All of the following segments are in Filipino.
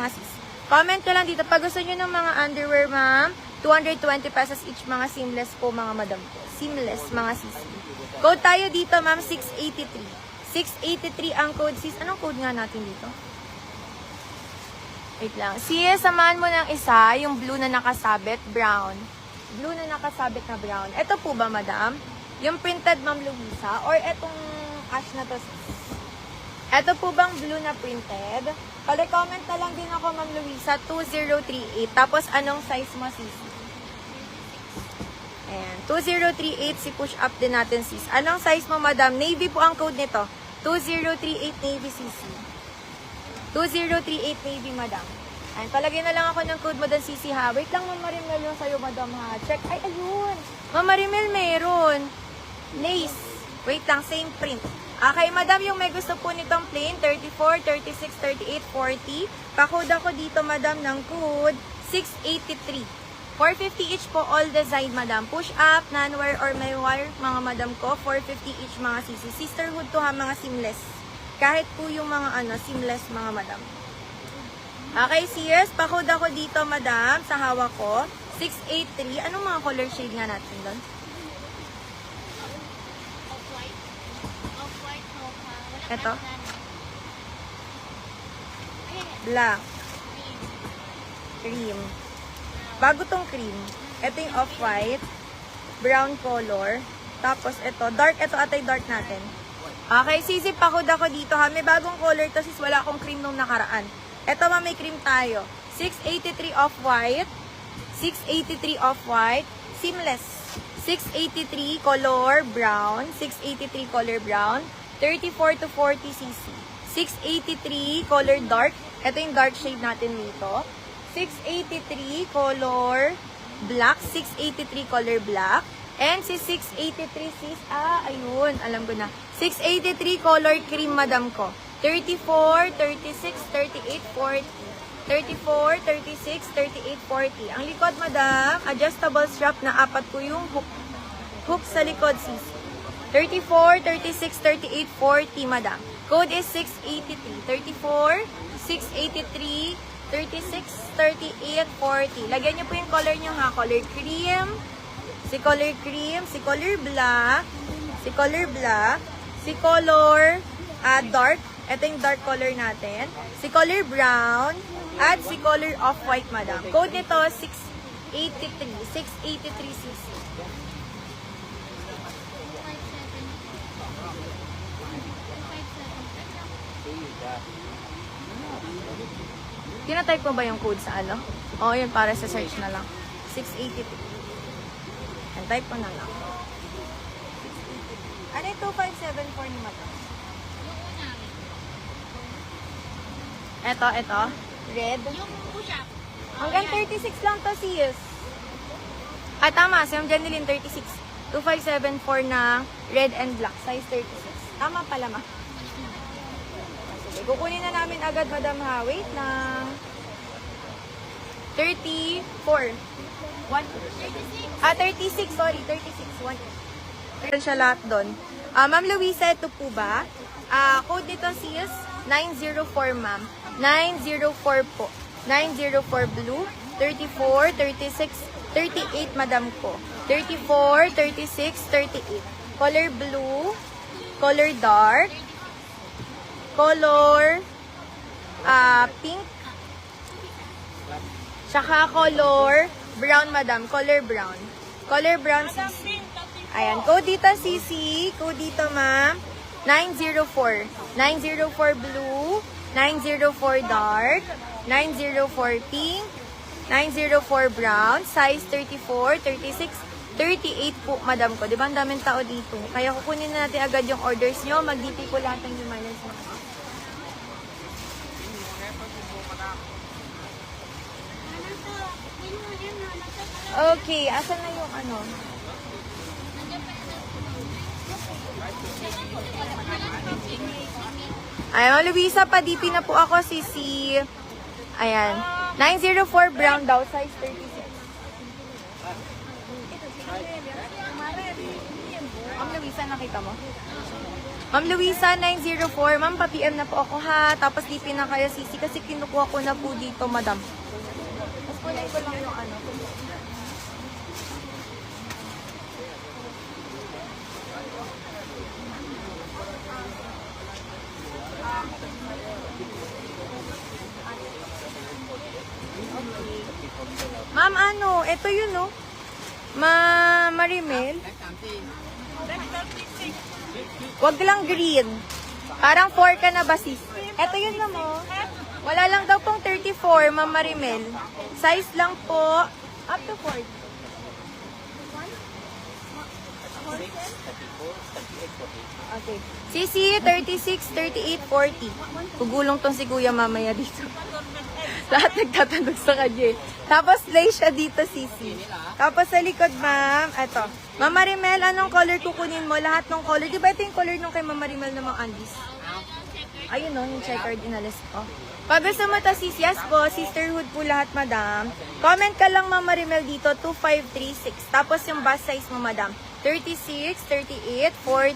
mga sis. Comment nyo lang dito. Pag gusto nyo ng mga underwear, ma'am, 220 pesos each, mga seamless po, mga madam po. Seamless, mga sis. Code tayo dito, ma'am, 683. 683 ang code, sis. Anong code nga natin dito? Wait lang. Sis, samahan mo ng isa, yung blue na nakasabit, brown. Blue na nakasabit na brown. Ito po ba, madam? Yung printed, ma'am Luisa? Or etong ash na to, sis? Ito po bang blue na printed? Pali-comment na lang din ako, ma'am Luisa, 2038. Tapos, anong size mo, sis? Ayan, 2038, si push up din natin, sis. Anong size mo, madam? Navy po ang code nito. 2038 Navy, sis. 2038 Navy, madam. Ayan, palagay na lang ako ng code mo doon, sisi, ha? Wait lang, Ma'am Marimel, yung sa'yo, madam, ha? Check. Ay, ayun. Ma'am Marimel, meron. Lace. Wait lang, same print. Okay, madam, yung may gusto po nitong plain, 34, 36, 38, 40. Pakode ako dito, madam, ng code 683. 450 each po, all design, madam. Push up, non-wire, or may wire, mga madam ko. 450 each, mga sisi. Sisterhood to, ha, mga seamless. Kahit po yung mga, seamless, mga madam. Okay, sis, pakode ako dito, madam, sa hawak ko. 683. Anong mga color shade nga natin doon? Ito. Black. Cream. Bago tong cream. Ito yung off-white. Brown color. Tapos ito. Dark. Ito atay dark natin. Okay, sisip pakod ako dito, ha. May bagong color to, sis. Wala akong cream nung nakaraan. Ito, ma, may cream tayo. 683 off-white. 683 off-white. Seamless. 683 color brown. 683 color brown. 34 to 40 cc. 683 color dark. Ito yung dark shade natin dito. 683 color black. 683 color black. And si 683 sis, ayun, alam ko na. 683 color cream, madam ko. 34, 36, 38, 40. 34, 36, 38, 40. Ang likod, madam, adjustable strap na apat ko yung hook. Hook sa likod, sis. 34, 36, 38, 40, madam. Code is 683. 34, 683, 36, 38, 40. Lagyan niyo po yung color niyo, ha. Color cream, si color cream, si color black, si color black, si color dark. Ito yung dark color natin. Si color brown, at si color off-white, madam. Code nito, 683. 683 cc. Tinatype mo ba yung code sa ano? Oo, yun, para sa search na lang. 682. And type mo na lang. Ano yung 2574 ni Mata? Ito. Red. Yung push-up. Hanggang 36 lang to, sis. Tama. Si Ma'am Janeline, 36. 2574 na red and black. Size 36. Tama pala, ma. Sige, kukunin na namin agad, madam, ha. Wait lang. 34. 36. Sorry, 36. 1. Meron siya lahat doon. Ma'am Luisa, ito po ba? Code nito, sis, 904, ma'am. 904 po. 904 blue. 34, 36, 38, madam ko. 34, 36, 38. Color blue. Color dark. Color pink. Tsaka color brown, madam. Color brown. Color brown, CC. Ayan. Code dito, CC. Code dito, ma'am. 904. 904 blue. 904 dark. 904 pink. 904 brown. Size 34, 36, 38 po, madam ko. Diba ang daming tao dito? Kaya kukunin na natin agad yung orders nyo. Mag-DP ko lahat ng reminders mo. Okay, asan na yung ano? Ayan, Luisa, pa-DP na po ako, sisi. Ayan. 904 brown daw, size 36. Ma'am Luisa, nakita mo? Ma'am Luisa, 904. Ma'am, pa-PM na po ako ha. Tapos di pinakaya sisi kasi kinukuha ko na po dito, madam. Tapos punay ko lang yung ano. Ma'am, ano? Ito yun, no? Marimel. Wag lang green. Parang 4 ka na ba, sis? Ito yun na mo. Wala lang daw pong 34, Ma'am Marimel. Size lang po. Up to 40. Okay. Sisi, 36, 38, 40. Gugulong tong si Kuya mamaya dito. Lahat nagtatanong sa kanya eh. Tapos lay siya dito, Sisi. Tapos sa likod, ma'am, eto. Ma'am Marimel, anong color kukunin mo? Lahat ng color. Di ba ito yung color nung kay Ma'am Marimel ng mga undies? Ayun no, yung checkered inalis ko. Pag gusto mo to, sis, yes po, sisterhood po lahat, madam. Comment ka lang, Ma'am Marimel, dito, 2536. Tapos yung bust size mo, madam, 36, 38, 40.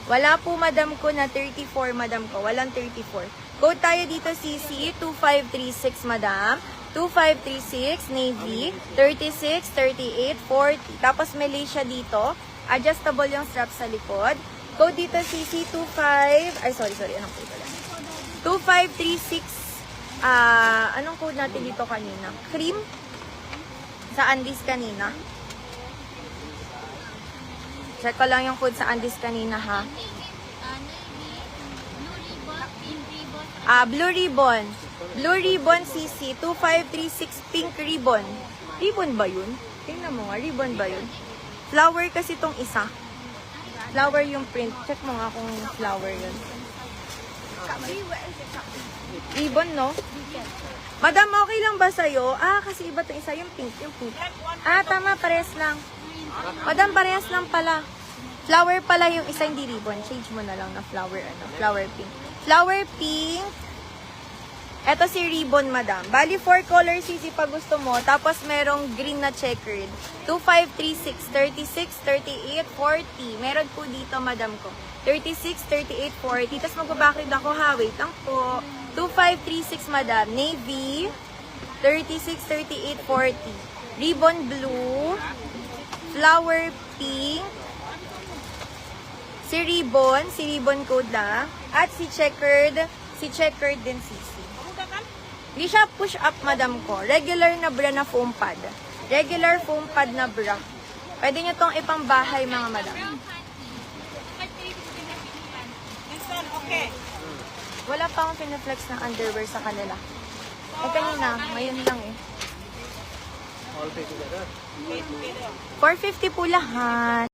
Wala po, madam ko, na 34, madam ko. Walang 34. Code tayo dito, CC, 2536, madam. 2536, navy. 36, 38, 40. Tapos may lace siya dito. Adjustable yung strap sa likod. Code dito, CC, 25... Ay, sorry. Anong code pala? 2536. Anong code natin dito kanina? Cream? Sa undies kanina. Check ko lang yung code sa undies kanina, ha? Blue ribbon. Blue ribbon, CC. 2536 pink ribbon. Ribbon ba yun? Tingnan mo nga, ribbon ba yun? Flower kasi tong isa. Flower yung print. Check mo nga kung flower yun. Ribbon, no? Madam, okay lang ba sa'yo? Kasi iba itong isa, yung pink. Tama, parehas lang. Madam, parehas lang pala. Flower pala yung isa, hindi ribbon. Change mo na lang na flower, flower pink. Flower pink. Ito si ribbon, madam. Bali, 4 colors sisi pag gusto mo. Tapos, merong green na checkered. 2536, 36, 38, 40. Meron po dito, madam ko. 36, 38, 40. Tapos, magbabakid ako, ha? Wait lang po. 2536, madam. Navy. 36, 38, 40. Ribbon blue. Flower pink. Si ribbon code lang. At si checkered din sisi. Hindi siya push up, madam ko. Regular na bra na foam pad. Regular foam pad na bra. Pwede nyo tong ipangbahay, mga madam. Okay. Wala pa akong pinaflex na underwear sa kanila. Kanina, ngayon lang eh. All pay together. 450 po lahat.